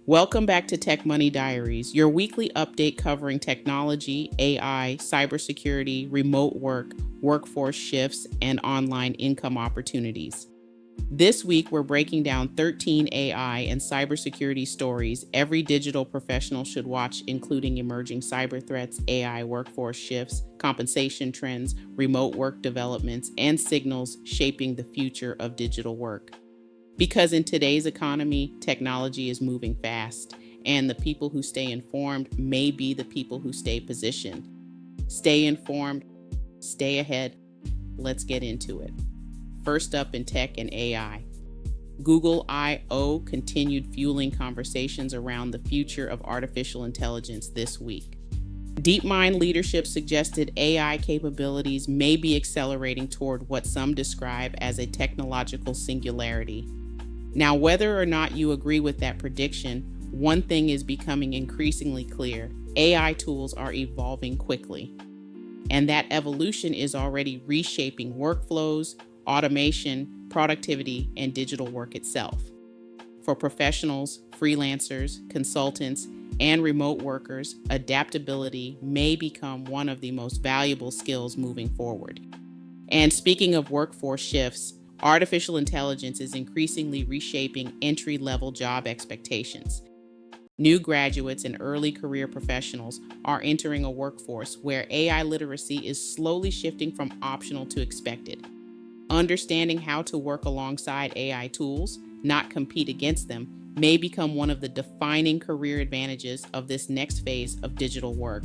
Welcome back to Tech Money Diaries, your weekly update covering technology, AI, cybersecurity, remote work, workforce shifts, and online income opportunities. This week, we're breaking down 13 AI and cybersecurity stories every digital professional should watch, including emerging cyber threats, AI workforce shifts, compensation trends, remote work developments, and signals shaping the future of digital work. Because in today's economy, technology is moving fast, and the people who stay informed may be the people who stay positioned. Stay informed, stay ahead. Let's get into it. First up in tech and AI. Google I/O continued fueling conversations around the future of artificial intelligence this week. DeepMind leadership suggested AI capabilities may be accelerating toward what some describe as a technological singularity. Now, whether or not you agree with that prediction, one thing is becoming increasingly clear. AI tools are evolving quickly, and that evolution is already reshaping workflows, automation, productivity, and digital work itself. For professionals, freelancers, consultants, and remote workers, adaptability may become one of the most valuable skills moving forward. And speaking of workforce shifts, artificial intelligence is increasingly reshaping entry-level job expectations. New graduates and early career professionals are entering a workforce where AI literacy is slowly shifting from optional to expected. Understanding how to work alongside AI tools, not compete against them, may become one of the defining career advantages of this next phase of digital work.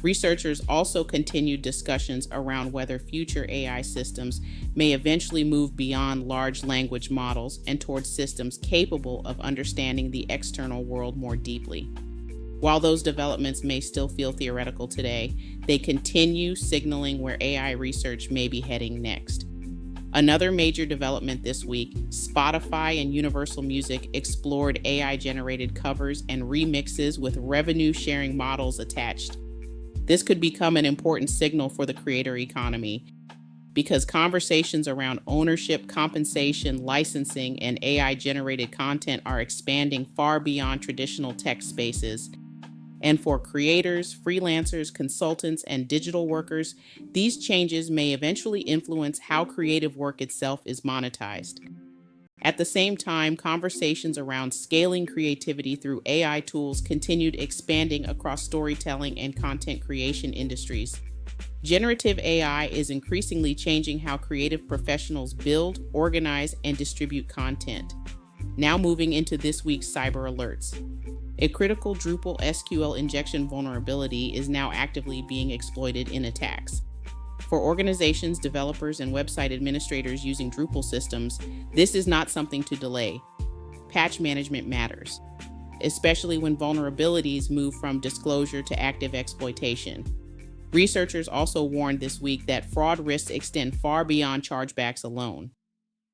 Researchers also continued discussions around whether future AI systems may eventually move beyond large language models and towards systems capable of understanding the external world more deeply. While those developments may still feel theoretical today, they continue signaling where AI research may be heading next. Another major development this week, Spotify and Universal Music explored AI-generated covers and remixes with revenue-sharing models attached. This could become an important signal for the creator economy because conversations around ownership, compensation, licensing, and AI-generated content are expanding far beyond traditional tech spaces. And for creators, freelancers, consultants, and digital workers, these changes may eventually influence how creative work itself is monetized. At the same time, conversations around scaling creativity through AI tools continued expanding across storytelling and content creation industries. Generative AI is increasingly changing how creative professionals build, organize, and distribute content. Now moving into this week's cyber alerts. A critical Drupal SQL injection vulnerability is now actively being exploited in attacks. For organizations, developers, and website administrators using Drupal systems, this is not something to delay. Patch management matters, especially when vulnerabilities move from disclosure to active exploitation. Researchers also warned this week that fraud risks extend far beyond chargebacks alone.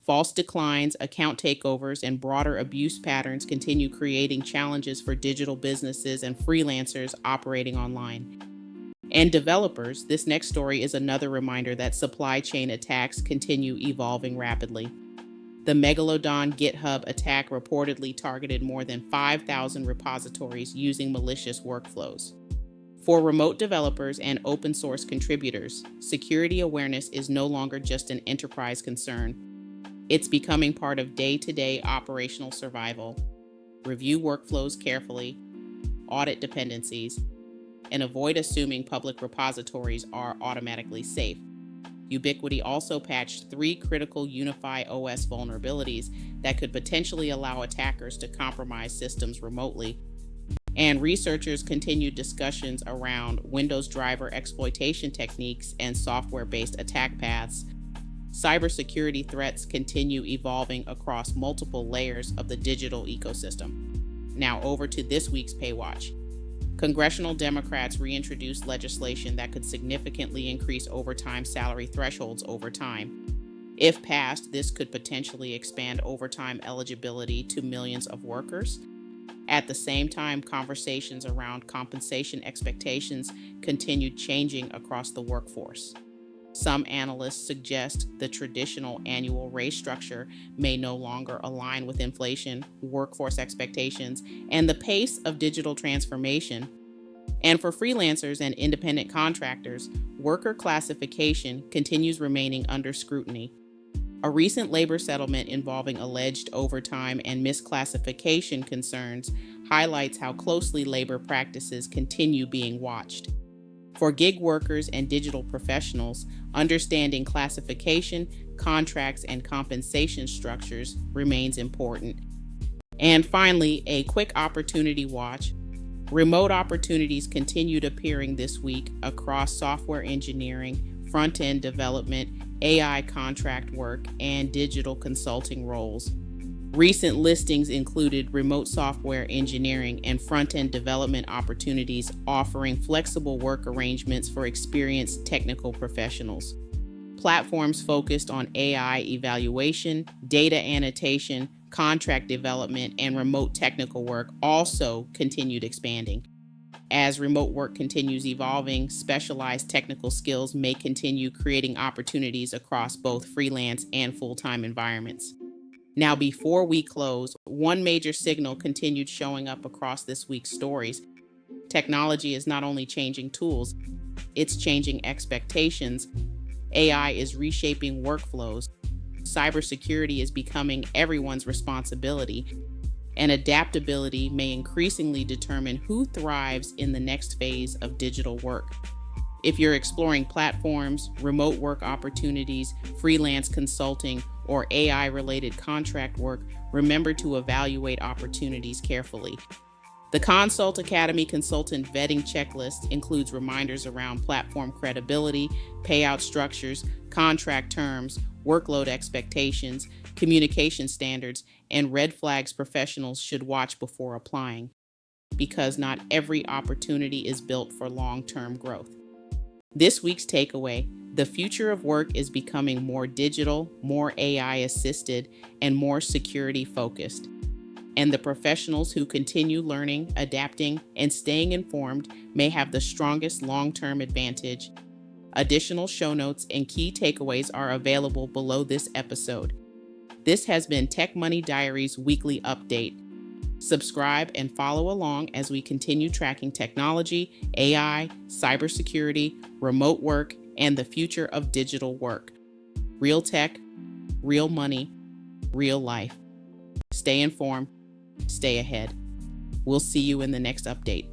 False declines, account takeovers, and broader abuse patterns continue creating challenges for digital businesses and freelancers operating online. And developers, this next story is another reminder that supply chain attacks continue evolving rapidly. The Megalodon GitHub attack reportedly targeted more than 5,000 repositories using malicious workflows. For remote developers and open source contributors, security awareness is no longer just an enterprise concern. It's becoming part of day-to-day operational survival. Review workflows carefully, audit dependencies, and avoid assuming public repositories are automatically safe. Ubiquiti also patched 3 critical UniFi OS vulnerabilities that could potentially allow attackers to compromise systems remotely. And researchers continued discussions around Windows driver exploitation techniques and software-based attack paths. Cybersecurity threats continue evolving across multiple layers of the digital ecosystem. Now over to this week's Paywatch. Congressional Democrats reintroduced legislation that could significantly increase overtime salary thresholds over time. If passed, this could potentially expand overtime eligibility to millions of workers. At the same time, conversations around compensation expectations continued changing across the workforce. Some analysts suggest the traditional annual raise structure may no longer align with inflation, workforce expectations, and the pace of digital transformation. And for freelancers and independent contractors, worker classification continues remaining under scrutiny. A recent labor settlement involving alleged overtime and misclassification concerns highlights how closely labor practices continue being watched. For gig workers and digital professionals, understanding classification, contracts, and compensation structures remains important. And finally, a quick opportunity watch. Remote opportunities continued appearing this week across software engineering, front-end development, AI contract work, and digital consulting roles. Recent listings included remote software engineering and front-end development opportunities offering flexible work arrangements for experienced technical professionals. Platforms focused on AI evaluation, data annotation, contract development, and remote technical work also continued expanding. As remote work continues evolving, specialized technical skills may continue creating opportunities across both freelance and full-time environments. Now, before we close, one major signal continued showing up across this week's stories. Technology is not only changing tools, it's changing expectations. AI is reshaping workflows. Cybersecurity is becoming everyone's responsibility, and adaptability may increasingly determine who thrives in the next phase of digital work. If you're exploring platforms, remote work opportunities, freelance consulting, or AI-related contract work, remember to evaluate opportunities carefully. The Consult Academy Consultant Vetting Checklist includes reminders around platform credibility, payout structures, contract terms, workload expectations, communication standards, and red flags professionals should watch before applying, because not every opportunity is built for long-term growth. This week's takeaway: the future of work is becoming more digital, more AI-assisted, and more security-focused. And the professionals who continue learning, adapting, and staying informed may have the strongest long-term advantage. Additional show notes and key takeaways are available below this episode. This has been Tech Money Diaries Weekly Update. Subscribe and follow along as we continue tracking technology, AI, cybersecurity, remote work, and the future of digital work. Real tech, real money, real life. Stay informed, stay ahead. We'll see you in the next update.